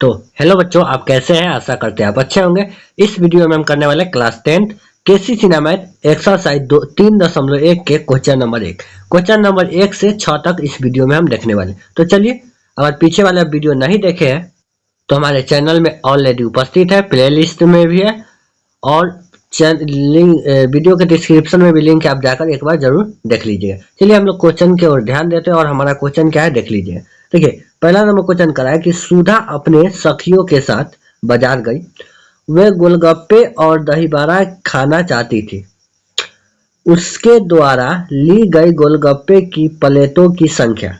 तो हेलो बच्चों, आप कैसे हैं? आशा करते हैं आप अच्छे होंगे। इस वीडियो में हम करने वाले क्लास 10 केसी मैथ एक्सरसाइज 3.1 के क्वेश्चन नंबर 1 से 6 तक इस वीडियो में हम देखने वाले। तो चलिए, अगर पीछे वाला वीडियो नहीं देखे हैं तो हमारे चैनल में ऑलरेडी उपस्थित है, प्लेलिस्ट में भी है और लिंक वीडियो के डिस्क्रिप्शन में भी लिंक है, आप जाकर एक बार जरूर देख लीजिएगा। चलिए हम लोग क्वेश्चन की ओर ध्यान देते हैं और हमारा क्वेश्चन क्या है देख लीजिए। देखिए, पहला नंबर क्वेश्चन करा है कि सुधा अपने सखियों के साथ बाजार गई। वे गोलगप्पे और दही बड़ा खाना चाहती थी। उसके द्वारा ली गई गोलगप्पे की प्लेटों की संख्या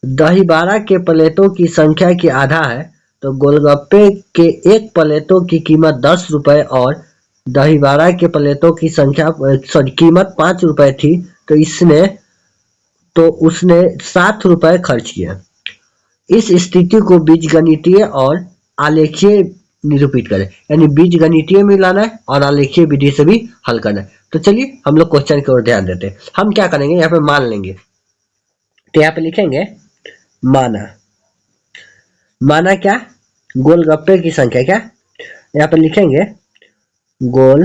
दही बड़ा के प्लेटों की संख्या की आधा है, तो गोलगप्पे के एक प्लेटों की कीमत 10 रुपए और दही बड़ा के प्लेटों की संख्या कीमत 5 रुपए थी। तो उसने 7 रुपए खर्च किए। इस स्थिति को बीजगणितीय और आलेखीय निरूपित करें, यानी बीजगणितीय में लाना है और आलेखीय विधि से भी हल करना है। तो चलिए हम लोग क्वेश्चन की ओर ध्यान देते हैं। हम क्या करेंगे, यहाँ पे मान लेंगे। तो यहाँ पे लिखेंगे माना क्या, गोलगप्पे की संख्या क्या, यहाँ पे लिखेंगे गोल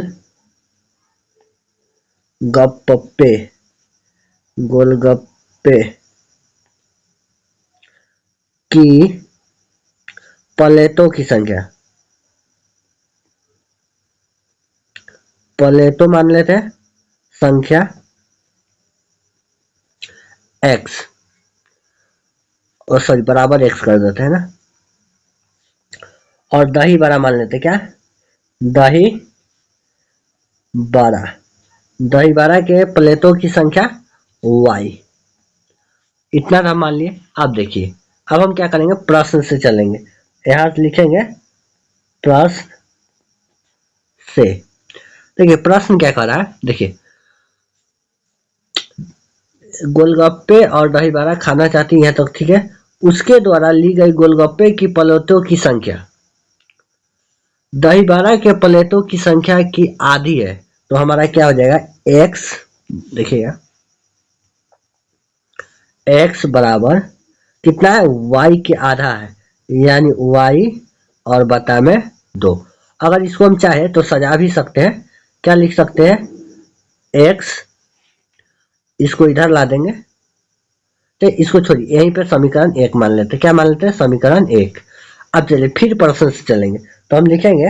गोलगप्पे की प्लेटों की संख्या, प्लेटों मान लेते हैं संख्या x और सॉरी बराबर x कर देते हैं ना, और दही बड़ा मान लेते क्या, दही बड़ा के प्लेटों की संख्या y। इतना हम मान लिए। अब देखिए, अब हम क्या करेंगे, प्रश्न से चलेंगे। यहां से लिखेंगे प्रश्न से। देखिए प्रश्न क्या कर रहा है, देखिए गोलगप्पे और दही बड़ा खाना चाहती है, तो ठीक है। उसके द्वारा ली गई गोलगप्पे की प्लेटों की संख्या दही बड़ा के प्लेटों की संख्या की आधी है, तो हमारा क्या हो जाएगा x। देखिएगा x बराबर कितना है, y के आधा है, यानी y और बटा में 2। अगर इसको हम चाहे तो सजा भी सकते हैं। क्या लिख सकते हैं, x, इसको इधर ला देंगे, तो इसको छोड़िए, यहीं पे समीकरण 1 मान लेते हैं। क्या मान लेते हैं, समीकरण 1। अब चलिए फिर प्रश्न से चलेंगे, तो हम लिखेंगे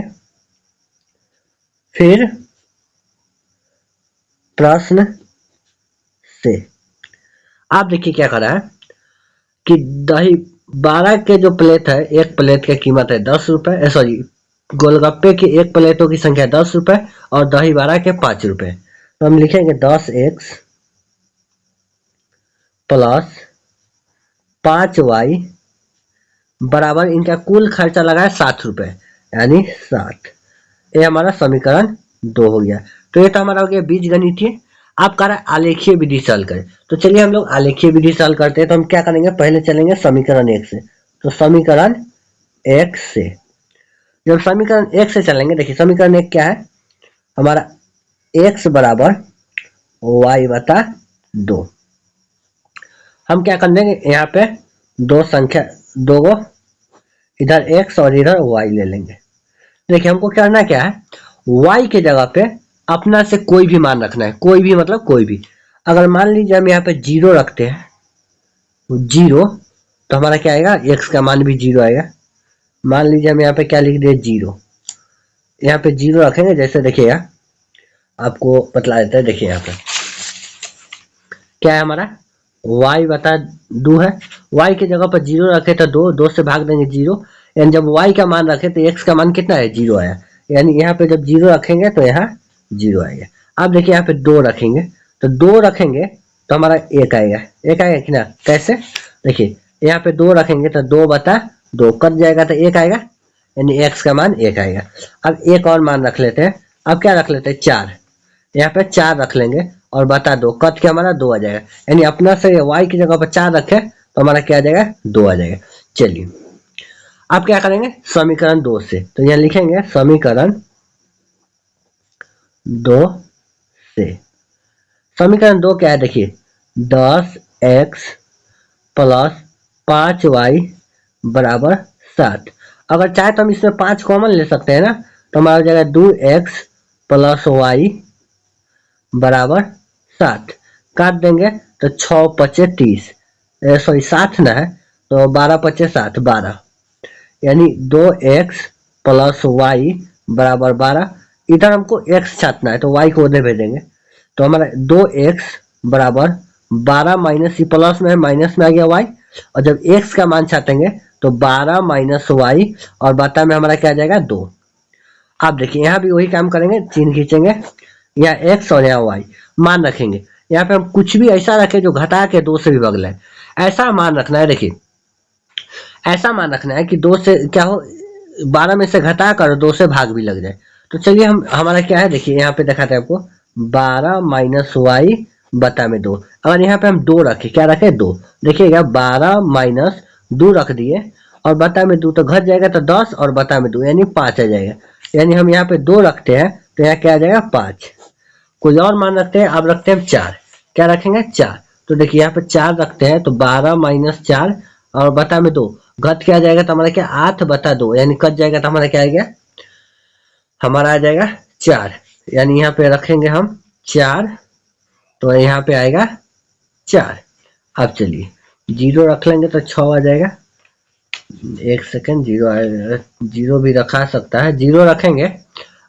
फिर प्रश्न से। आप देखिए क्या कर रहा है कि दही बड़ा के जो प्लेट है, एक प्लेट की कीमत है 10 रुपए, सॉरी गोलगप्पे की एक प्लेटों की संख्या 10 रुपए और दही बड़ा के 5 रुपए। तो हम लिखेंगे 10x प्लस 5y बराबर इनका कुल खर्चा लगा है 7 रुपए, यानी 7। ये हमारा समीकरण 2 हो गया। तो ये तो हमारा हो गया बीजगणितीय। आप कह रहे हैं आलेखीय विधि से हल करें, तो चलिए हम लोग आलेखीय विधि से हल करते हैं। तो हम क्या करेंगे, पहले चलेंगे समीकरण 1 से। तो समीकरण 1 से जब समीकरण 1 से चलेंगे, देखिए समीकरण 1 क्या है हमारा, x बराबर y बटा 2। हम क्या कर देंगे, यहाँ पे दो गो इधर x और इधर y ले लेंगे। देखिए हमको करना क्या है, y के जगह पे अपना से कोई भी मान रखना है, कोई भी मतलब कोई भी। अगर मान लीजिए हम यहाँ पे 0 रखते हैं, 0, तो हमारा क्या आएगा, x का मान भी 0 आएगा। मान लीजिए हम यहाँ पे क्या लिख दिए, 0, यहाँ पे 0 रखेंगे। जैसे देखिएगा, आपको बतला देते हैं। देखिए यहाँ पे क्या है हमारा, y बता 2 है, y की जगह पर 0 रखे तो 2 से भाग देंगे 0, यानी जब y का मान रखे तो x का मान कितना है, 0 आया। यानी यहाँ पे जब 0 रखेंगे तो यहाँ 0 आएगा। अब देखिए यहाँ पे 2 रखेंगे, तो 2 रखेंगे तो हमारा 1 आएगा, 1 आएगा कि ना। कैसे, देखिए यहाँ पे 2 रखेंगे तो 2 बटा 2 कट जाएगा तो 1 आएगा, यानी x का मान 1 आएगा। अब एक और मान रख लेते हैं। अब क्या रख लेते हैं, 4, यहाँ पे 4 रख लेंगे और बता 2 कट के हमारा 2 आ जाएगा। यानी अपना से y की जगह पर 4 रखे तो हमारा क्या आ जाएगा, 2 आ जाएगा। चलिए अब क्या करेंगे, समीकरण 2 से। तो यहाँ लिखेंगे समीकरण 2 से। समीकरण 2 क्या है, देखिए 10x प्लस 5y बराबर 7। अगर चाहे तो हम इसमें 5 कॉमन ले सकते हैं ना, तो हमारा हो जाएगा 2x प्लस वाई बराबर 7। काट देंगे तो 6 पचे 30, सॉरी 7 ना है, तो 12 पचे 7 12, यानी 2x प्लस वाई बराबर 12। इधर हमको x छापना है तो y को उधर भेजेंगे, तो हमारा 2x बराबर 12 माइनस, ये प्लस में है माइनस में आ गया y, और जब x का मान छाटेंगे तो 12 माइनस वाई और बटा में हमारा क्या आ जाएगा 2। आप देखिए यहाँ भी वही काम करेंगे, चिन्ह खींचेंगे, यहाँ x और यहाँ y मान रखेंगे। यहाँ पे हम कुछ भी ऐसा रखें जो घटा के 2 से भी बगला है, ऐसा मान रखना है। देखिए ऐसा मान रखना है कि 2 से क्या हो, 12 में से घटा कर 2 से भाग भी लग जाए। तो चलिए हम हमारा क्या है, देखिए यहाँ पे दिखाते हैं आपको, 12 माइनस वाई बटा में 2। अगर यहाँ पे हम 2 रखें, क्या रखे 2, देखिएगा 12 माइनस 2 रख दिए और बटा में 2 तो घट जाएगा, तो 10 और बटा में 2 यानी 5 आ जाएगा। यानी हम यहाँ पे 2 रखते हैं तो यहाँ क्या आ जाएगा 5। कोई और मान रखते हैं, अब रखते हैं 4, क्या रखेंगे 4। तो देखिए यहाँ पे 4 रखते हैं तो 12 माइनस 4 और बटा में 2, घट क्या आ जाएगा तो हमारा क्या 8 बटा 2, यानी कट जाएगा तो हमारा क्या आ गया, हमारा आ जाएगा 4। यानी यहाँ पे रखेंगे हम 4, तो यहाँ पे आएगा 4। अब चलिए 0 रख लेंगे तो 6 आ जाएगा। एक सेकेंड, 0 आएगा, 0 भी रखा सकता है, 0 रखेंगे।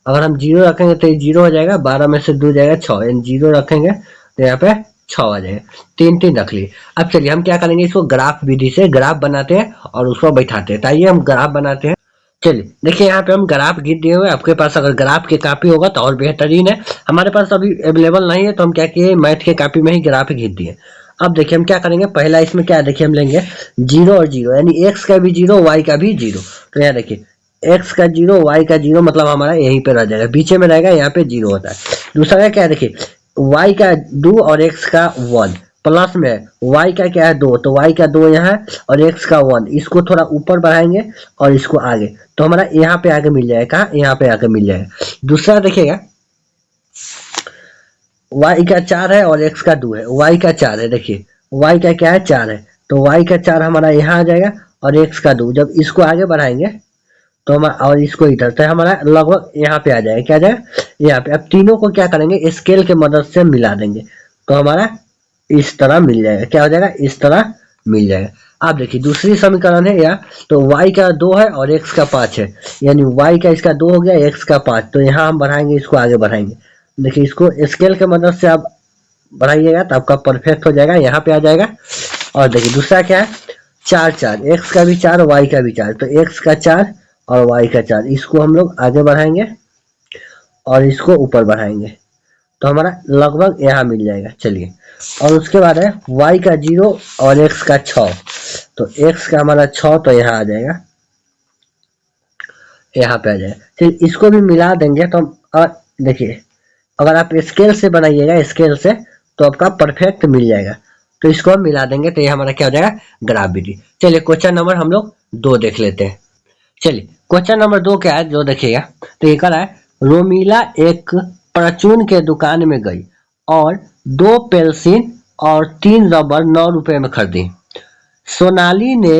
अगर हम 0 रखेंगे तो ये 0 हो जाएगा, 12 में से 2 जाएगा 6, यानी 0 रखेंगे तो यहाँ पे 6 आ जाएगा। 3 3 रख लिए। अब चलिए हम क्या करेंगे, इसको ग्राफ विधि से ग्राफ बनाते हैं और उसको बैठाते हैं। तो आइए हम ग्राफ बनाते हैं। चलिए देखिए यहाँ पे हम ग्राफ खींच दिए हुए, आपके पास अगर ग्राफ की कॉपी होगा तो और बेहतरीन है। हमारे पास अभी अवेलेबल नहीं है तो हम क्या किए, मैथ के कॉपी में ही ग्राफ खींच दिए। अब देखिए हम क्या करेंगे, पहला इसमें क्या देखिए हम लेंगे 0 और 0, यानी x का भी 0 y का भी 0। तो यहाँ देखिए x का 0 y का 0, मतलब हमारा यहीं पे रह जाएगा, बीच में रहेगा, यहाँ पे 0 होता है। दूसरा क्या है, देखिए y का 2 और x का 1 प्लस में है, y का क्या है 2, तो y का 2 यहाँ है और x का 1, इसको थोड़ा ऊपर बढ़ाएंगे और इसको आगे, तो हमारा यहाँ पे आके मिल जाएगा, कहाँ यहाँ पे आके मिल जाएगा। दूसरा देखिएगा y का 4 है और x का 2 है, y का 4 है, देखिए y का क्या है 4 है, तो y का 4 हमारा यहाँ आ जाएगा और x का 2, जब इसको आगे बढ़ाएंगे तो हमारा, और इसको इधर, तो हमारा लगभग यहाँ पे आ जाएगा, क्या आ जाएगा यहाँ पे। अब तीनों को क्या करेंगे, स्केल के मदद से मिला देंगे, तो हमारा इस तरह मिल जाएगा, क्या हो जाएगा इस तरह मिल जाएगा। आप देखिए दूसरी समीकरण है या, तो y का 2 है और x का 5 है, यानी y का इसका 2 हो गया, x का 5, तो यहाँ हम बढ़ाएंगे, इसको आगे बढ़ाएंगे। देखिए इसको स्केल के मदद से आप बढ़ाइएगा तो आपका परफेक्ट हो जाएगा, यहाँ पे आ जाएगा। और देखिए दूसरा क्या है 4 4, x का भी 4 y का भी 4, तो x का 4 और y का 4, इसको हम लोग आगे बढ़ाएंगे और इसको ऊपर बढ़ाएंगे, तो हमारा लगभग यहाँ मिल जाएगा। चलिए और उसके बाद है y का 0 और x का 6, तो x का हमारा 6 तो यहाँ आ जाएगा, यहाँ पे आ जाएगा। चलिए इसको भी मिला देंगे तो हम, और देखिए अगर आप स्केल से बनाइएगा, स्केल से, तो आपका परफेक्ट मिल जाएगा। तो इसको हम मिला देंगे तो ये हमारा क्या हो जाएगा ग्राफ विधि। चलिए क्वेश्चन नंबर हम लोग 2 देख लेते हैं। चलिए क्वेश्चन नंबर 2 क्या है जो देखिएगा, तो ये कह रहा है रोमिला एक परचून के दुकान में गई और 2 पेंसिल और 3 रबर 9 रुपए में खरीदी। सोनाली ने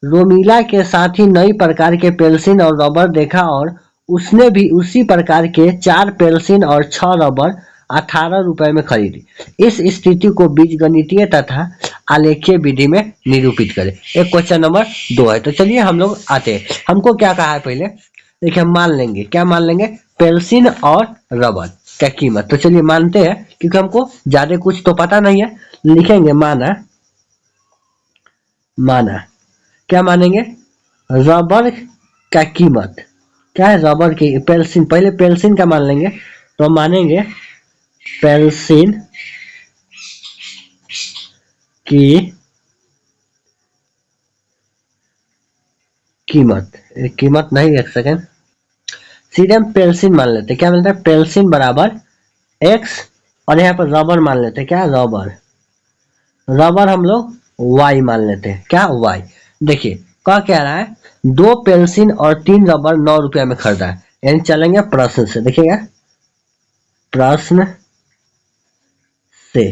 रोमिला के साथ ही नई प्रकार के पेंसिल और रबर देखा और उसने भी उसी प्रकार के 4 पेंसिल और 6 रबर 18 रुपए में खरीदी। इस स्थिति को बीजगणितीय तथा आलेखीय विधि में निरूपित करें। एक क्वेश्चन नंबर 2 है, तो चलिए हम लोग आते हैं। हमको क्या कहा है पहले, देखिए हम मान लेंगे, क्या मान लेंगे, पेंसिल और रबर क्या कीमत। तो चलिए मानते हैं, क्योंकि हमको ज्यादा कुछ तो पता नहीं है, लिखेंगे माना, माना क्या मानेंगे, रबर का कीमत क्या है, रबर की पेंसिल, पहले पेंसिल का मान लेंगे, तो हम मानेंगे पेंसिल की कीमत, कीमत नहीं, एक सेकेंड, सीधे हम पेंसिल मान लेते हैं, क्या मिलता है पेंसिल बराबर x, और यहाँ पर रबर मान लेते हैं, क्या रबर, रबर हम लोग y मान लेते हैं, क्या y। देखिए क्या कह रहा है, 2 पेंसिल और 3 रबर 9 रुपया में खरीदा है, यानी चलेंगे प्रश्न से, देखिएगा प्रश्न से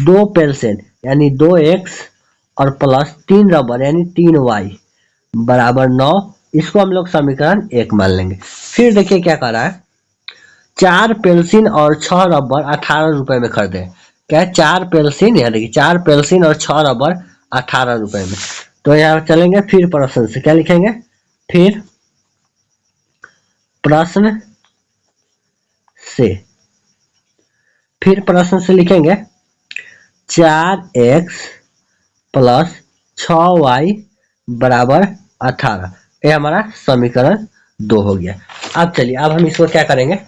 2 पेंसिल यानी 2x और प्लस 3 रबर यानी 3y बराबर 9, इसको हम लोग समीकरण 1 मान लेंगे। फिर देखिए क्या कर रहा है, 4 पेंसिल और 6 रबर 18 रुपए में खरीदे। क्या है, 4 पेंसिल, यहाँ देखिए 4 पेंसिल और 6 रबर 18 रुपए में। तो यहाँ चलेंगे फिर प्रश्न से, क्या लिखेंगे, फिर प्रश्न से, फिर प्रश्न से लिखेंगे 4x प्लस 6y बराबर 18। ये हमारा समीकरण 2 हो गया। अब चलिए, अब हम इसको क्या करेंगे,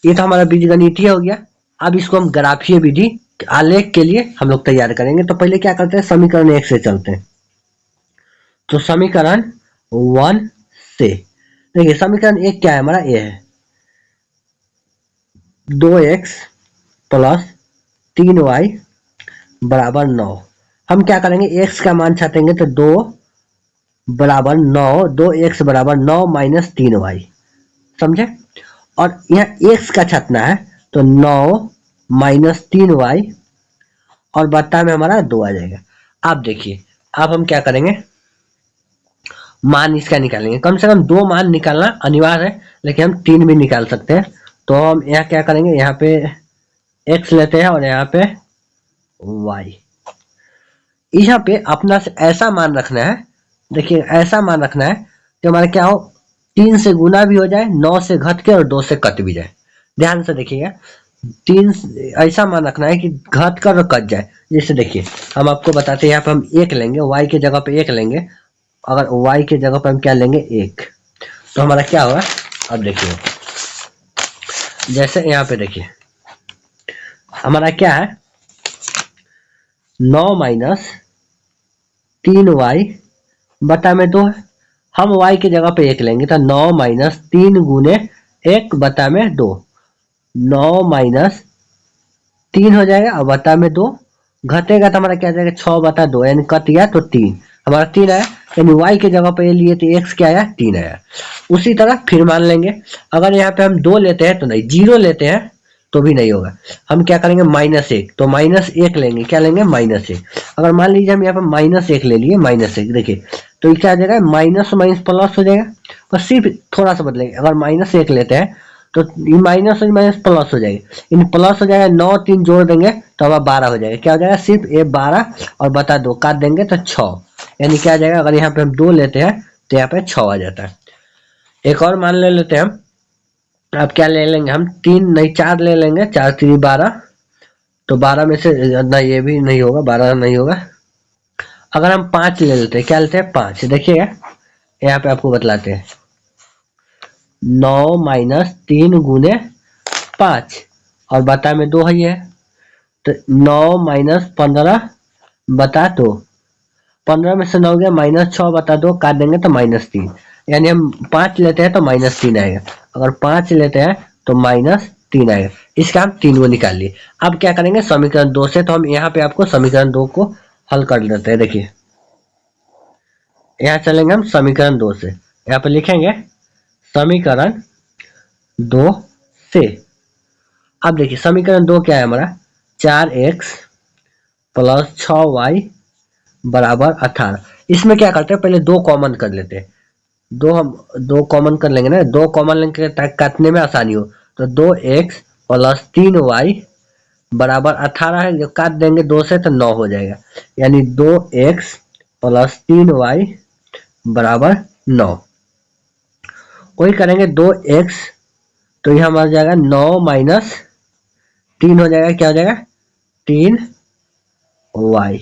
ये तो हमारा बीजगणितीय हो गया। अब इसको हम ग्राफीय विधि आलेख के लिए हम लोग तैयार करेंगे। तो पहले क्या करते हैं, समीकरण 1 से चलते हैं। तो समीकरण 1 से देखिए, समीकरण 1 क्या है हमारा, ये है 2x प्लस 3y बराबर 9। हम क्या करेंगे, x का मान छाटेंगे तो 2 बराबर 9, 2x बराबर 9 माइनस 3y, समझे। और यहाँ x का छाटना है तो 9 माइनस 3y और बट्टा में हमारा 2 आ जाएगा। अब देखिए, अब हम क्या करेंगे, मान इसका निकालेंगे। कम से कम 2 मान निकालना अनिवार्य है, लेकिन हम 3 भी निकाल सकते हैं। तो हम यहाँ क्या करेंगे, यहाँ पे x लेते हैं और यहाँ पे y। यहाँ पे अपना से ऐसा मान रखना है, देखिए ऐसा मान रखना है कि हमारा क्या हो, 3 से गुना भी हो जाए, 9 से घट के और 2 से कट भी जाए। ध्यान से देखिएगा, 3 ऐसा मान रखना है कि घट कर और कट जाए। जैसे देखिए, हम आपको बताते हैं, यहाँ पे हम 1 लेंगे, y के जगह पे 1 लेंगे। अगर y के जगह पे हम क्या लेंगे, 1, तो हमारा क्या होगा, अब देखिए, जैसे यहाँ पे देखिए हमारा क्या है, 9 माइनस 3y बटा में 2 है। हम y की जगह पे 1 लेंगे तो 9 माइनस 3 गुने 1 बटा में 2, 9 माइनस 3 हो जाएगा और बटा में 2 घटेगा तो हमारा क्या जाएगा, 6 बटा 2, यानी कट गया तो 3, हमारा 3 आया। यानी y की जगह पे लिए तो x क्या आया, 3 आया। उसी तरह फिर मान लेंगे, अगर यहाँ पे हम 2 लेते हैं तो नहीं, 0 लेते हैं तो भी नहीं होगा। हम क्या करेंगे, -1, तो -1 लेंगे, क्या लेंगे, -1। अगर मान लीजिए हम यहाँ पे -1 ले लिए, -1 देखिए, तो ये क्या आ जाएगा, माइनस माइनस प्लस हो जाएगा। और सिर्फ थोड़ा सा बदलेंगे, अगर -1 लेते हैं तो ये माइनस और माइनस प्लस हो जाएगा, इन प्लस हो जाएगा, 9 3 जोड़ देंगे तो हमारा 12 हो जाएगा। क्या हो जाएगा, सिर्फ ये 12 और बता 2 काट देंगे तो 6, यानी क्या आ जाएगा, अगर यहाँ पे हम 2 लेते हैं तो यहाँ पे 6 आ जाता है। एक और मान ले लेते हैं हम, अब क्या ले लेंगे हम, 3 नहीं 4 ले लेंगे, 4 3 12, तो 12 में से ना, ये भी नहीं होगा, 12 नहीं होगा। अगर हम 5 ले लेते हैं, क्या लेते हैं, 5, देखिएगा यहाँ पे आपको बतलाते हैं, 9 माइनस 3 गुने 5 और बता में 2 है, तो 9 माइनस 15 बता 2, 15 में से 9 गया, -6 बता 2 काट देंगे तो -3, यानी हम 5 लेते हैं तो -3 आएगा। अगर 5 लेते हैं तो -3 आएगा। इसका हम 3 को निकाल लिए। अब क्या करेंगे, समीकरण 2 से, तो हम यहाँ पे आपको समीकरण 2 को हल कर लेते हैं। देखिए यहाँ चलेंगे हम समीकरण 2 से, यहाँ पे लिखेंगे समीकरण 2 से। अब देखिए समीकरण 2 क्या है हमारा, 4x प्लस 6y बराबर 18। इसमें क्या करते हैं, पहले 2 कॉमन कर लेते हैं, 2 कॉमन कर लेंगे ना, 2 कॉमन लेंगे ताकि काटने में आसानी हो। तो 2x प्लस 3y बराबर 18 है, जो काट देंगे 2 से तो 9 हो जाएगा, यानी 2x प्लस 3y बराबर 9। वही करेंगे 2x, तो यह हमारा जाएगा 9 माइनस 3 हो जाएगा, क्या हो जाएगा, 3y।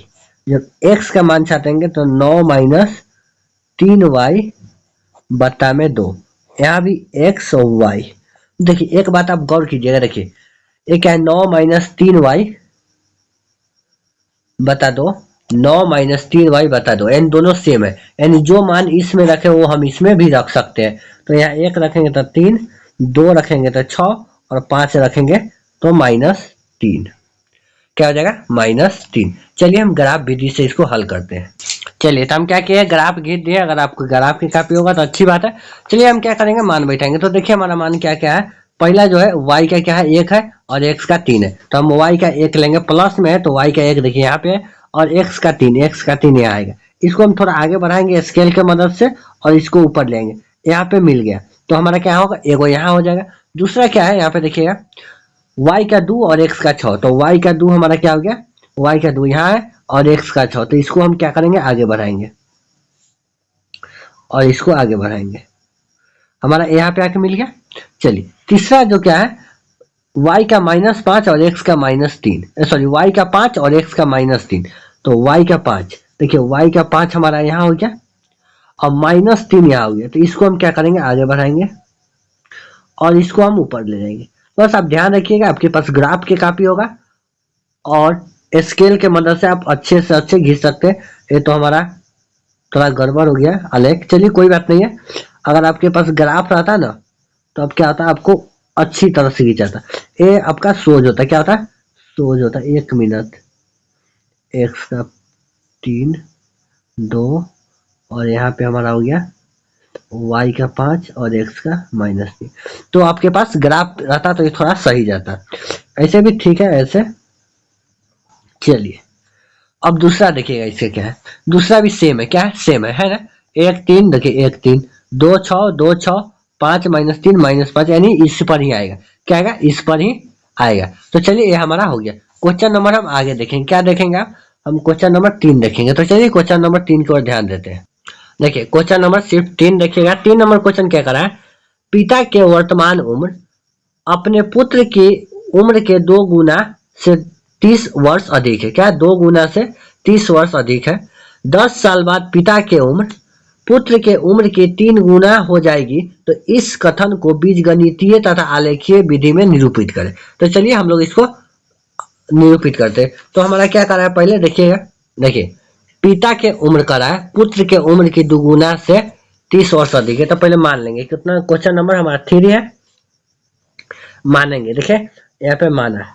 जब x का मान छाटेंगे तो 9 माइनस 3y बटा में 2, यहाँ भी x और y। देखिए एक बात आप गौर कीजिएगा, देखिए ये क्या है, 9 माइनस 3y बता 2, 9 माइनस 3y बता 2, यानी दोनों सेम है, यानी जो मान इसमें रखे वो हम इसमें भी रख सकते हैं। तो यहाँ 1 रखेंगे तो 3, 2 रखेंगे तो 6 और 5 रखेंगे तो -3, क्या हो जाएगा, -3। चलिए हम ग्राफ विधि से इसको हल करते हैं। चलिए तो हम क्या किए, ग्राफ खींच दिए। अगर आपको ग्राफ की कॉपी होगा तो अच्छी बात है। चलिए हम क्या करेंगे, मान बैठाएंगे। तो देखिए हमारा मान क्या क्या है, पहला जो है y का क्या है, 1 है और x का 3 है। तो हम y का 1 लेंगे, प्लस में है तो y का 1 देखिए यहाँ पे है, और x का 3 यहाँ आएगा। इसको हम थोड़ा आगे बढ़ाएंगे स्केल के मदद से और इसको ऊपर लेंगे, यहाँ पे मिल गया। तो हमारा क्या होगा, एगो यहाँ हो जाएगा। दूसरा क्या है, यहाँ पे देखिएगा y का 2 और x का 6, तो y का 2 हमारा क्या हो गया, y का 2 यहाँ है और x का 6, तो इसको हम क्या करेंगे, आगे बढ़ाएंगे और इसको आगे बढ़ाएंगे, हमारा यहाँ पे आके मिल गया। चलिए तीसरा जो क्या है, y का -5 और x का -3, सॉरी y का 5 और x का -3, तो y का 5, देखिए y का 5 हमारा यहाँ हो गया और -3 यहाँ हो गया, तो इसको हम क्या करेंगे, आगे बढ़ाएंगे और इसको हम ऊपर ले जाएंगे। बस आप ध्यान रखिएगा आपके पास ग्राफ की कॉपी होगा और स्केल के मदद से आप अच्छे से अच्छे घिस सकते हैं। ये तो हमारा थोड़ा गड़बड़ हो गया अलेख, चलिए कोई बात नहीं है। अगर आपके पास ग्राफ रहता ना तो अब क्या होता है, आपको अच्छी तरह से खींचाता। ये आपका सोज होता है, क्या होता है, सोज होता है। 1 मिनट, x का 3, 2 और यहाँ पे हमारा हो गया y का 5 और x का -3। तो आपके पास ग्राफ रहता तो ये थोड़ा सही जाता, ऐसे भी ठीक है ऐसे। चलिए अब दूसरा देखिएगा, इससे क्या है, दूसरा भी सेम है, क्या है, सेम है ना। 1 3, देखिए 1 3, 2 6, 2 6, 5 -3 -5, यानी इस पर ही आएगा, क्या आएगा, इस पर ही आएगा। तो चलिए ये हमारा हो गया। क्वेश्चन नंबर हम आगे देखेंगे, क्या देखेंगे आप, हम क्वेश्चन नंबर 3 देखेंगे। तो चलिए क्वेश्चन नंबर 3 की ओर ध्यान देते हैं। देखिए क्वेश्चन नंबर सिर्फ 3 देखिएगा। 3 नंबर क्वेश्चन क्या करा है, पिता के वर्तमान उम्र अपने पुत्र की उम्र के 2 गुना से 30 वर्ष अधिक है, क्या 2 गुना से 30 वर्ष अधिक है। 10 साल बाद पिता के उम्र पुत्र के उम्र के 3 गुना हो जाएगी, तो इस कथन को बीजगणितीय तथा आलेखीय विधि में निरूपित करें। तो चलिए हम लोग इसको निरूपित करते हैं। तो हमारा क्या करा है, पहले देखिएगा, देखिए पिता के उम्र करा है, पुत्र के उम्र की 2 गुना से 30 वर्ष अधिक है। तो पहले मान लेंगे कितना, क्वेश्चन नंबर हमारा 3 है, मानेंगे। देखिए यहाँ पे माना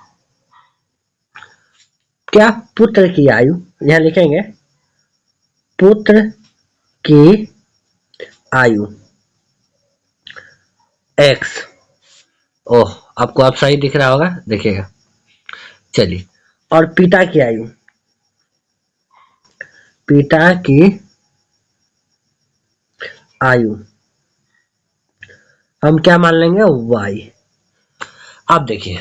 क्या, पुत्र की आयु, यहाँ लिखेंगे पुत्र की आयु x, ओह आपको आप सही दिख रहा होगा, देखिएगा। चलिए और पिता की आयु, पिता की आयु हम क्या मान लेंगे, y। अब देखिए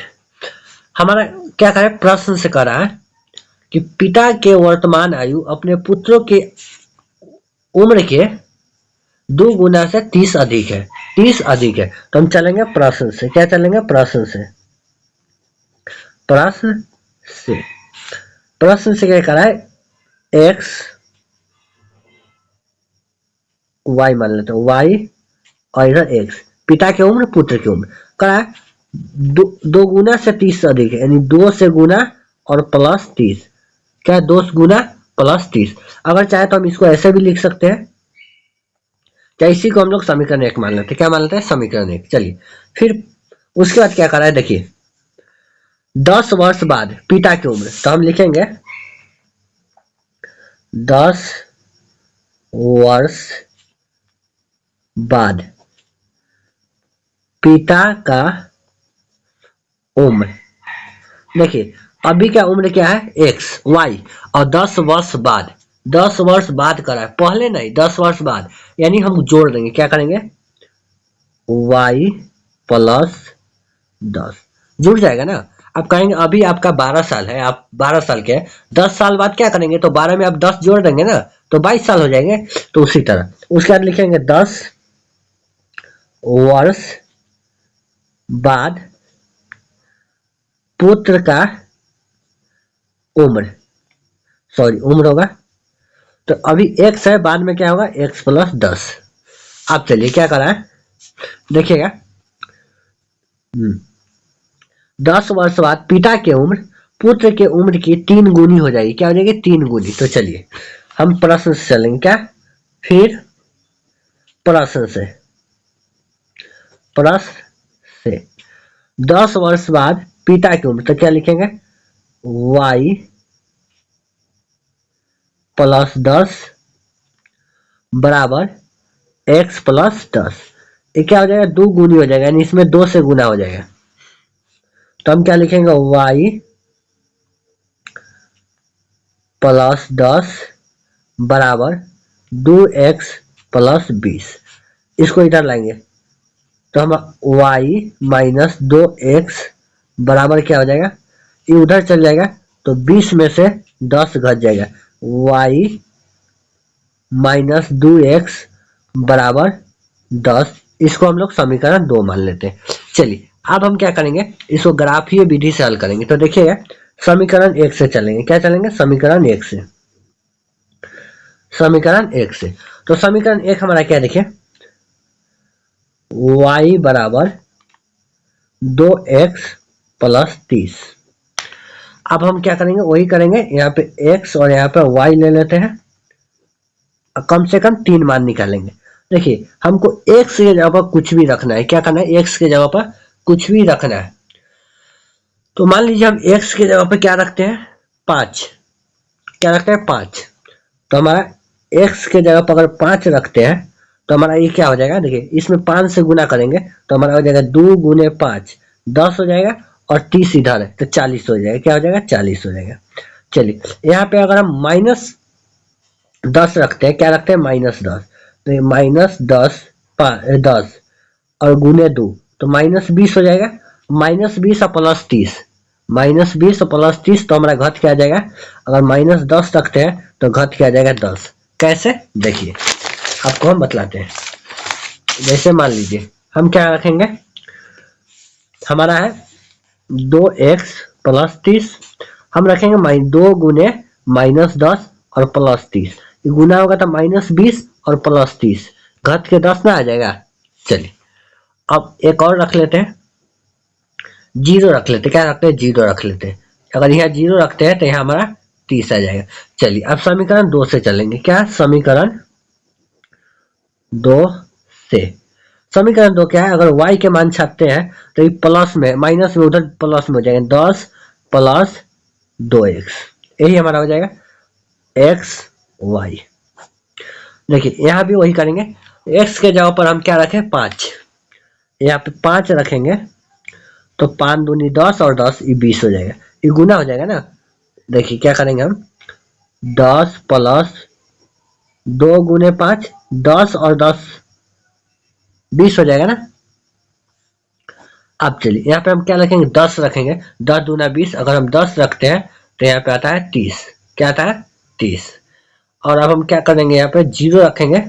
हमारा क्या करें, प्रश्न से करा है कि पिता के वर्तमान आयु अपने पुत्रों के उम्र के 2 गुना से 30 अधिक है, 30 अधिक है। तो हम चलेंगे प्रश्न से, क्या चलेंगे, प्रश्न से, प्रश्न से, प्रश्न से क्या करा है, x y मान लेते हैं, y और इधर x, पिता की उम्र पुत्र की उम्र करा है 2 गुना से 30 से अधिक है, यानी 2 से गुना और प्लस 30, क्या 2 गुना प्लस 30। अगर चाहे तो हम इसको ऐसे भी लिख सकते हैं, क्या इसी को हम लोग समीकरण 1 मान लेते हैं, क्या मान लेते हैं, समीकरण 1। चलिए फिर उसके बाद क्या करा है, देखिए 10 वर्ष बाद पिता की उम्र, तो हम लिखेंगे 10 वर्ष बाद पिता का उम्र, देखिए अभी का उम्र क्या है, x y, और 10 वर्ष बाद, 10 वर्ष बाद करा है, पहले नहीं 10 वर्ष बाद, यानी हम जोड़ देंगे, क्या करेंगे, y प्लस 10 जुड़ जाएगा ना। आप कहेंगे अभी आपका 12 साल है, आप 12 साल के हैं, 10 साल बाद क्या करेंगे, तो 12 में आप 10 जोड़ देंगे ना, तो 22 साल हो जाएंगे। तो उसी तरह उसके बाद लिखेंगे 10 वर्ष बाद पुत्र का उम्र, सॉरी उम्र होगा, तो अभी x है, बाद में क्या होगा, x प्लस 10। अब चलिए क्या करा है, देखिएगा 10 वर्ष बाद पिता की उम्र पुत्र के उम्र की 3 गुनी हो जाएगी, क्या हो जाएगी, 3 गुनी। तो चलिए हम प्रश्न से चलेंगे, क्या, फिर प्रश्न से, प्रश्न से 10 वर्ष बाद पिता की उम्र, तो क्या लिखेंगे, y प्लस 10 बराबर x प्लस 10, ये क्या हो जाएगा, 2 गुनी हो जाएगा, यानी इसमें 2 से गुना हो जाएगा। तो हम क्या लिखेंगे, y प्लस 10 बराबर 2x प्लस 20। इसको इधर लाएंगे तो हम y माइनस 2x बराबर क्या हो जाएगा, ये उधर चल जाएगा तो 20 में से 10 घट जाएगा, y माइनस 2x बराबर 10। इसको हम लोग समीकरण 2 मान लेते हैं। चलिए अब हम क्या करेंगे, इसको ग्राफीय विधि से हल करेंगे। तो देखिएगा समीकरण 1 से चलेंगे, क्या चलेंगे, समीकरण 1 से, समीकरण 1 से। तो समीकरण 1 हमारा क्या देखिए, y बराबर 2x प्लस 30। अब हम क्या करेंगे, वही करेंगे, यहाँ पे x और यहाँ पे y ले लेते हैं, कम से कम 3 मान निकालेंगे। देखिए हमको x के जगह पर कुछ भी रखना है, क्या करना है, x के जगह पर कुछ भी रखना है। तो मान लीजिए हम x के जगह पर क्या रखते हैं, 5, क्या रखते हैं, 5। तो हमारा x के जगह पर अगर 5 रखते हैं तो हमारा ये क्या हो जाएगा, देखिए इसमें 5 से गुना करेंगे तो हमारा हो जाएगा 2 गुने 5 10 हो जाएगा, और 30 इधर है तो 40 हो जाएगा, क्या हो जाएगा, 40 हो जाएगा। चलिए यहाँ पे अगर हम माइनस 10 रखते हैं, क्या रखते हैं, माइनस 10, तो ये माइनस 10 और गुने 2 तो माइनस 20 हो जाएगा, माइनस 20 और प्लस 30, माइनस 20 और प्लस 30 तो हमारा घट क्या आ जाएगा, अगर माइनस 10 रखते हैं तो घट क्या आ जाएगा, 10। कैसे, देखिए आपको हम बतलाते हैं। जैसे मान लीजिए हम क्या रखेंगे, हमारा है 2x प्लस 30, हम रखेंगे 2 गुने माइनस 10 और प्लस 30, गुना होगा तो माइनस 20 और प्लस 30, घट के 10 ना आ जाएगा। चलिए अब एक और रख लेते हैं, जीरो रख लेते, क्या रखते हैं, जीरो रख लेते हैं। अगर यहाँ जीरो रखते हैं तो यहाँ हमारा 30 आ जाएगा। चलिए अब समीकरण 2 से चलेंगे, क्या, समीकरण 2 से, समीकरण 2 क्या है, अगर y के मान छापते हैं तो ये प्लस में माइनस में उधर प्लस में हो जाएगा, 10 प्लस 2x, यही हमारा हो जाएगा x y। देखिए यहाँ भी वही करेंगे, x के जगह पर हम क्या रखें, 5, यहाँ पे 5 रखेंगे तो 5 दूनी 10 और 10 ये 20 हो जाएगा, ये गुना हो जाएगा ना। देखिए क्या करेंगे हम, 10 प्लस 2 गुने 5 10 और 10 20 हो जाएगा ना। अब चलिए यहाँ पे हम क्या रखेंगे, 10 रखेंगे, 10 दूना 20, अगर हम 10 रखते हैं तो यहाँ पे आता है 30, क्या आता है, 30। और अब हम क्या करेंगे, यहाँ पे 0 रखेंगे,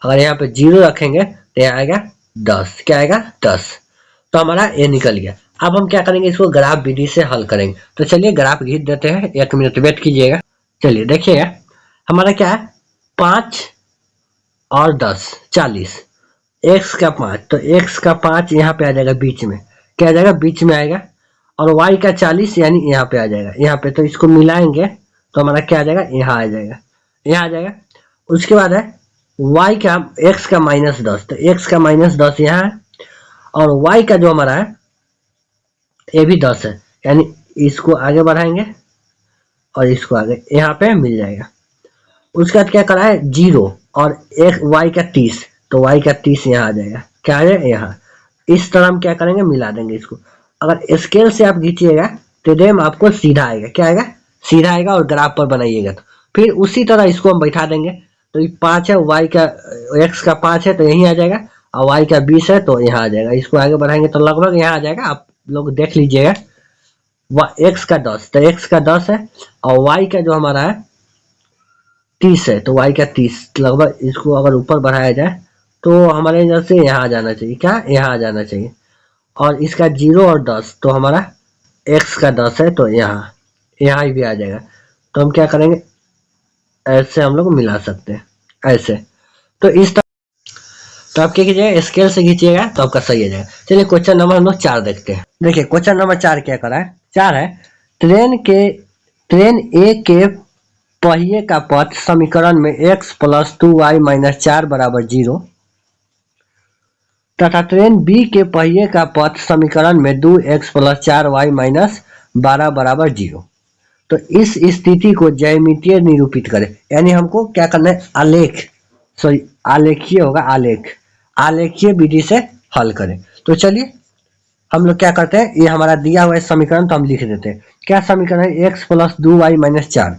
अगर यहाँ पे 0 रखेंगे तो यहाँ आएगा 10, क्या आएगा, 10। तो हमारा ये निकल गया। अब हम क्या करेंगे, इसको ग्राफ विधि से हल करेंगे। तो चलिए ग्राफ खींच देते हैं, 1 मिनट वेट कीजिएगा। चलिए देखिएगा हमारा क्या है, 5 और 10 40, x का 5, तो x का 5 यहाँ पे आ जाएगा बीच में, क्या आ जाएगा, बीच में आएगा, और y का 40 यानी यहाँ पे आ जाएगा, यहाँ पे, तो इसको मिलाएंगे तो हमारा क्या आ जाएगा, यहाँ आ जाएगा, यहाँ आ जाएगा। उसके बाद है y का, x का माइनस 10, तो x का माइनस 10 यहाँ है, और y का जो हमारा है ये भी 10 है, यानी इसको आगे बढ़ाएंगे और इसको आगे यहाँ पे मिल जाएगा। उसके बाद क्या करा है, 0 और एक y का 30, तो y का 30 यहाँ आ जाएगा, क्या आ जाएगा, यहाँ। इस तरह हम क्या करेंगे, मिला देंगे इसको। अगर स्केल से आप खींचिएगा तो डेम आपको सीधा आएगा, क्या आएगा, सीधा आएगा, और ग्राफ पर बनाइएगा तो फिर उसी तरह इसको हम बैठा देंगे। तो ये 5 है, y का, x का 5 है तो यहीं आ जाएगा, और y का 20 है तो यहाँ आ जाएगा। इसको आगे बढ़ाएंगे तो लगभग यहाँ आ जाएगा, आप लोग देख लीजिएगा। x का 10, तो x का 10 है, और y का जो हमारा है 30 है, तो y का 30, लगभग इसको अगर ऊपर बढ़ाया जाए तो हमारे इधर से यहाँ आ जाना चाहिए, क्या, यहाँ आ जाना चाहिए। और इसका 0 और 10, तो हमारा x का 10 है तो यहाँ यहाँ भी आ जाएगा। तो हम क्या करेंगे, ऐसे हम लोग मिला सकते हैं, ऐसे। तो इस तरह, तो आप क्या कीजिएगा, स्केल से खींचिएगा तो आपका सही आ जाएगा। चलिए क्वेश्चन नंबर हम लोग 4 देखते हैं। देखिए क्वेश्चन नंबर 4 क्या करा है, 4 है, ट्रेन ए के पहिए का पथ समीकरण में x प्लस 2y माइनस 4 बराबर 0 तथा ट्रेन बी के पहिए का पथ समीकरण में 2x प्लस 4y माइनस 12 बराबर 0। तो इस स्थिति को ज्यामितीय निरूपित करें, यानी हमको क्या करना है, आलेख, सॉरी आलेखीय होगा, आलेखीय विधि से हल करें। तो चलिए हम लोग क्या करते हैं, ये हमारा दिया हुआ है समीकरण, तो हम लिख देते हैं। क्या समीकरण है, x plus 2y minus 4,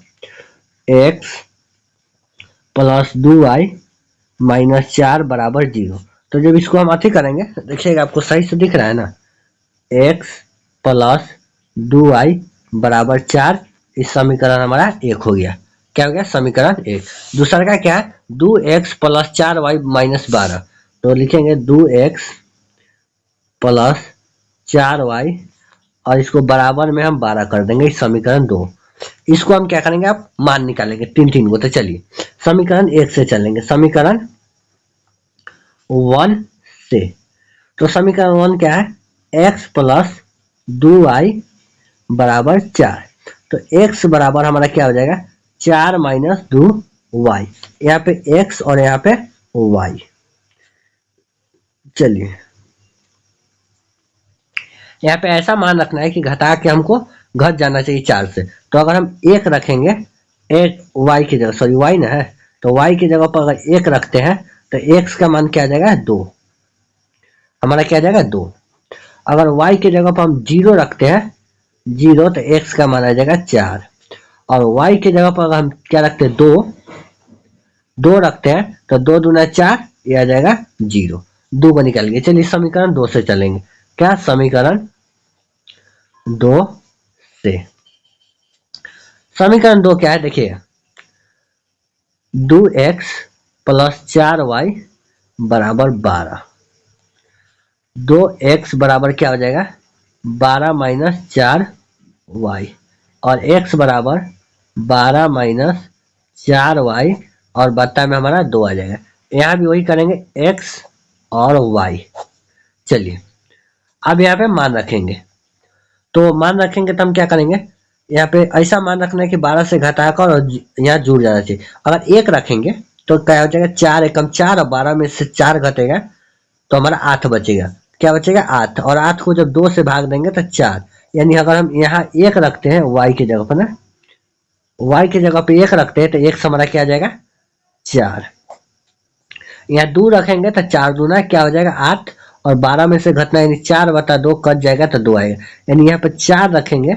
x plus 2y minus 4 बराबर 0। तो जब इसको हम अति करेंगे, देखिएगा आपको सही से दिख रहा है ना, x प्लस 2y बराबर 4, इस समीकरण हमारा 1 हो गया। क्या हो गया? समीकरण 1। दूसरा का क्या है? 2x प्लस 4y माइनस 12, तो लिखेंगे 2x प्लस 4y और इसको बराबर में हम 12 कर देंगे, इस समीकरण 2। इसको हम क्या करेंगे? आप मान निकालेंगे तीन को। तो चलिए समीकरण 1 से चलेंगे, समीकरण 1 से। तो समीकरण 1 क्या है? x प्लस 2y बराबर 4। तो x बराबर हमारा क्या हो जाएगा? 4 माइनस 2y। यहाँ पे x और यहाँ पे y। चलिए यहाँ पे ऐसा मान रखना है कि घटा के हमको घट जाना चाहिए 4 से। तो अगर हम 1 रखेंगे, एक y की जगह, सॉरी y ना है, तो y की जगह पर अगर 1 रखते हैं तो x का मान क्या आ जाएगा? 2। हमारा क्या आ जाएगा? 2। अगर y की जगह पर हम 0 रखते हैं, 0, तो x का मान आ जाएगा 4। और y की जगह पर अगर हम क्या रखते हैं? 2 रखते हैं, तो 2 दूना 4, ये आ जाएगा 0। 2 को निकल गए। चलिए समीकरण 2 से चलेंगे। क्या? समीकरण 2 से। समीकरण 2 क्या है? देखिए 2x प्लस 4y बराबर 12। 2x बराबर क्या हो जाएगा? 12 माइनस 4y, और x बराबर 12 माइनस 4y, और बट्टा में हमारा 2 आ जाएगा। यहाँ भी वही करेंगे, x और y। चलिए अब यहाँ पे मान रखेंगे। तो मान रखेंगे तो हम क्या करेंगे? यहाँ पे ऐसा मान रखना है कि 12 से घटाकर और यहाँ जुड़ जाना चाहिए। अगर 1 रखेंगे तो क्या हो जाएगा? 4 एकम 4, और 12 में से 4 घटेगा तो हमारा 8 बचेगा। क्या बचेगा? 8। और 8 को जब 2 से भाग देंगे तो 4। यानी अगर हम यहाँ 1 रखते हैं y की जगह पर ना, y की जगह पे 1 रखते हैं तो 1 से हमारा क्या आ जाएगा? 4। यहाँ 2 रखेंगे तो 4 दूना क्या हो जाएगा? 8, और 12 में से घटना यानी 4 बटा 2 कट जाएगा तो 2 आएगा। यानी यहाँ पे 4 रखेंगे,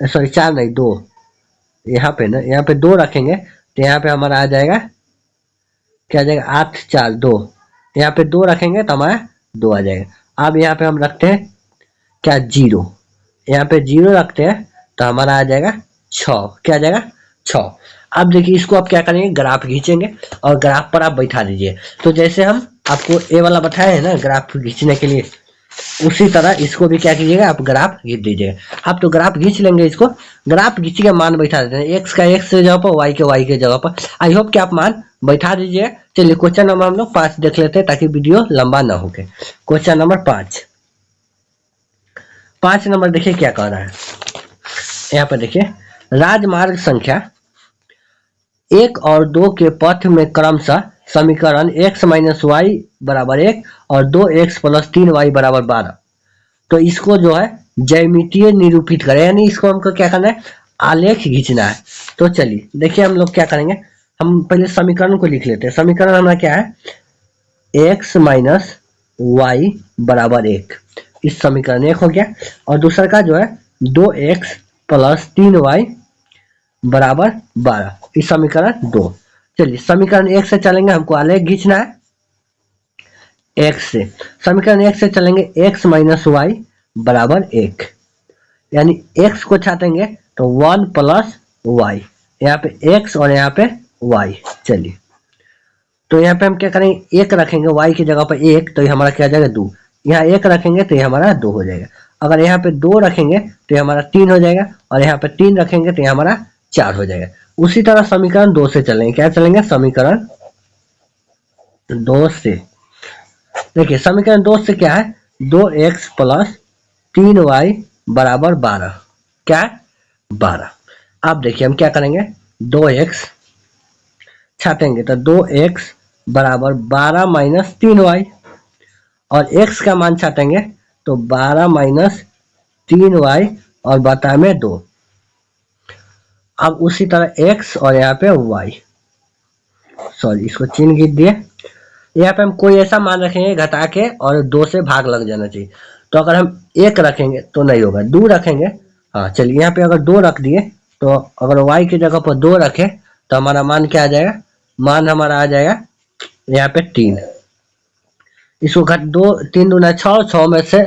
सॉरी 4 नहीं 2, यहाँ पे ना, यहाँ पे 2 रखेंगे तो यहाँ पे हमारा आ जाएगा, क्या आ जाएगा? 8 4 2। यहाँ पे 2 रखेंगे तो हमारा 2 आ जाएगा। अब यहाँ पे हम रखते हैं क्या? 0। यहाँ पे 0 रखते हैं तो हमारा आ जाएगा 6। क्या आ जाएगा? 6। अब देखिए इसको आप क्या करेंगे? ग्राफ खींचेंगे और ग्राफ पर आप बैठा दीजिए। तो जैसे हम आपको ए वाला बताया है ना ग्राफ खींचने के लिए, उसी तरह इसको भी क्या कीजिएगा? आप ग्राफ खींच दीजिएगा। आप तो ग्राफ खींच लेंगे, इसको ग्राफ खींच के मान बैठा देते हैं, x का x के जगह पर, y के y के जगह पर। आई होप कि आप मान बैठा दीजिए। चलिए क्वेश्चन नंबर हम लोग 5 देख लेते हैं ताकि वीडियो लंबा ना हो के। क्वेश्चन नंबर 5 नंबर देखिए क्या कह रहा है। यहाँ पर देखिए, राजमार्ग संख्या 1 और 2 के पथ में क्रमशः समीकरण x माइनस वाई बराबर 1 और 2x प्लस 3y बराबर 12। तो इसको जो है ज्यामितीय निरूपित करें, यानी इसको हमको क्या करना है? आलेख खींचना है। तो चलिए देखिए हम लोग क्या करेंगे, हम पहले समीकरण को लिख लेते हैं। समीकरण हमारा क्या है? x माइनस वाई बराबर 1, इस समीकरण 1 हो गया। और दूसरा का जो है 2x प्लस 3y बराबर 12, इस समीकरण 2। चलिए समीकरण 1 से चलेंगे, हमको आलेख खींचना है x से। समीकरण 1 से चलेंगे, x माइनस वाई बराबर 1, यानी x को छाटेंगे तो 1 प्लस वाई, यहाँ पे x और यहाँ पे y। चलिए तो यहाँ पे हम क्या करेंगे? 1 रखेंगे y की जगह पर 1, तो ये हमारा क्या आ जाएगा? 2। यहाँ 1 रखेंगे तो ये हमारा 2 हो जाएगा। अगर यहाँ पे 2 रखेंगे तो ये हमारा 3 हो जाएगा, और यहाँ पे 3 रखेंगे तो ये हमारा 4 हो जाएगा। उसी तरह समीकरण 2 से चलेंगे। क्या चलेंगे? समीकरण 2 से। देखिए समीकरण 2 से क्या है? 2x प्लस 3y बराबर 12। क्या है? 12। अब देखिए हम क्या करेंगे? 2x छाटेंगे तो 2x बराबर 12 माइनस 3y, और x का मान छाटेंगे तो 12 माइनस 3y और बटा में 2। अब उसी तरह x और यहाँ पे y, सॉरी इसको चिन्ह खींच दिए। यहाँ पे हम कोई ऐसा मान रखेंगे घटा के और 2 से भाग लग जाना चाहिए। तो अगर हम 1 रखेंगे तो नहीं होगा, 2 रखेंगे। हाँ चलिए यहाँ पे अगर 2 रख दिए, तो अगर y की जगह पर 2 रखे तो हमारा मान क्या आ जाएगा? मान हमारा आ जाएगा यहाँ पे 3। इसको घट 2 3 दूना 6, 6 में से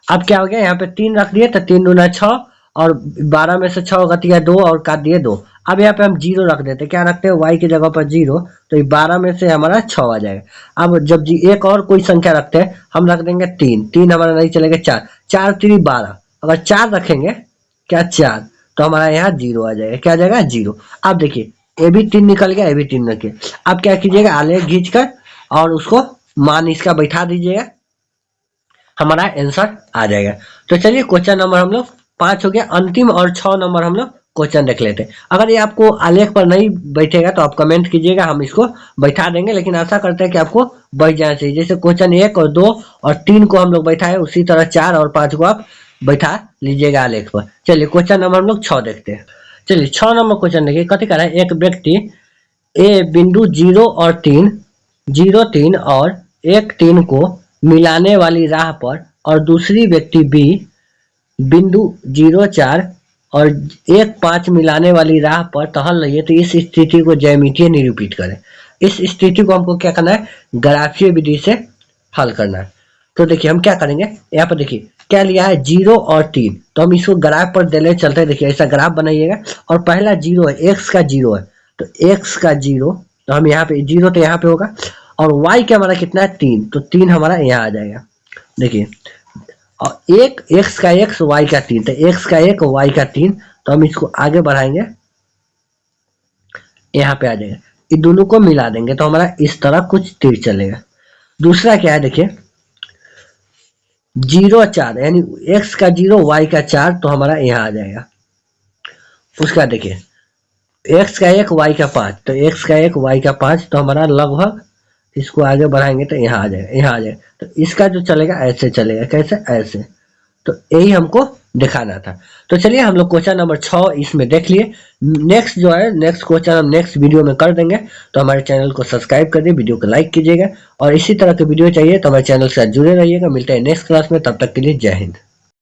अब क्या हो गया, यहाँ पे 3 रख दिए तो 3 दूना 6 और 12 में से 6 घट गया 2 और काट दिए 2। अब यहाँ पे हम 0 रख देते, क्या रखते हैं y की जगह पर 0, तो ये 12 में से हमारा 6 आ जाएगा। अब जब एक और कोई संख्या रखते हैं, हम रख देंगे 3, 3 हमारा नहीं चलेगा 4, 4 3 12, अगर 4 रखेंगे क्या 4, तो हमारा यहाँ 0 आ जाएगा, क्या आ जाएगा 0। अब देखिए ए भी 3 निकल गया, ए भी 3 निकल गया। अब क्या कीजिएगा, आलेख खींच कर और उसको मान इसका बैठा दीजिएगा, हमारा आंसर आ जाएगा। तो चलिए क्वेश्चन नंबर हम लोग 5 हो गया। अंतिम और 6 नंबर हम लोग क्वेश्चन देख लेते हैं। अगर ये आपको आलेख पर नहीं बैठेगा तो आप कमेंट कीजिएगा, हम इसको बैठा देंगे, लेकिन आशा करते हैं कि आपको बैठ जाना चाहिए। जैसे क्वेश्चन 1 और 2 और 3 को हम लोग बैठाए, उसी तरह 4 और 5 को आप बैठा लीजिएगा आलेख पर। चलिए क्वेश्चन नंबर हम लोग 6 देखते हैं। चलिए 6 नंबर क्वेश्चन देखिए, कथी कर रहा है, एक व्यक्ति ए बिंदु 0 और 3, 0 3 और 1 3 को मिलाने वाली राह पर और दूसरी व्यक्ति बी बिंदु 0 4 और 1 5 मिलाने वाली राह पर टहल रही है, तो इस स्थिति को ज्यामितीय निरूपित करें। इस स्थिति को हमको क्या करना है, ग्राफीय विधि से हल करना है। तो देखिए हम क्या करेंगे, यहाँ पर देखिए क्या लिया है 0 और 3, तो हम इसको ग्राफ पर देने चलते हैं। देखिए ऐसा ग्राफ बनाइएगा और पहला 0 है, x का 0 है, तो x का 0, तो हम यहाँ पे 0 तो यहाँ पे होगा, और y का हमारा कितना है 3, तो 3 हमारा यहाँ आ जाएगा। देखिए और एक x का x y का 3, तो x का 1 y का 3, तो हम इसको आगे बढ़ाएंगे, यहाँ पे आ जाएगा, इन दोनों को मिला देंगे तो हमारा इस तरह कुछ तीर चलेगा। दूसरा क्या है देखिए 0 4, यानी x का 0 y का 4, तो हमारा यहाँ आ जाएगा। उसका देखिए x का 1 y का 5, तो x का 1 y का 5, तो हमारा लगभग इसको आगे बढ़ाएंगे तो यहाँ आ जाएगा, यहाँ आ जाएगा। तो इसका जो चलेगा ऐसे चलेगा, कैसे, ऐसे। तो यही हमको दिखाना था। तो चलिए हम लोग क्वेश्चन नंबर 6 इसमें देख लिए। नेक्स्ट जो है, नेक्स्ट क्वेश्चन हम नेक्स्ट वीडियो में कर देंगे। तो हमारे चैनल को सब्सक्राइब कर दिए, वीडियो को लाइक कीजिएगा, और इसी तरह के वीडियो चाहिए तो हमारे चैनल से जुड़े रहिएगा। मिलते हैं नेक्स्ट क्लास में, तब तक के लिए जय हिंद।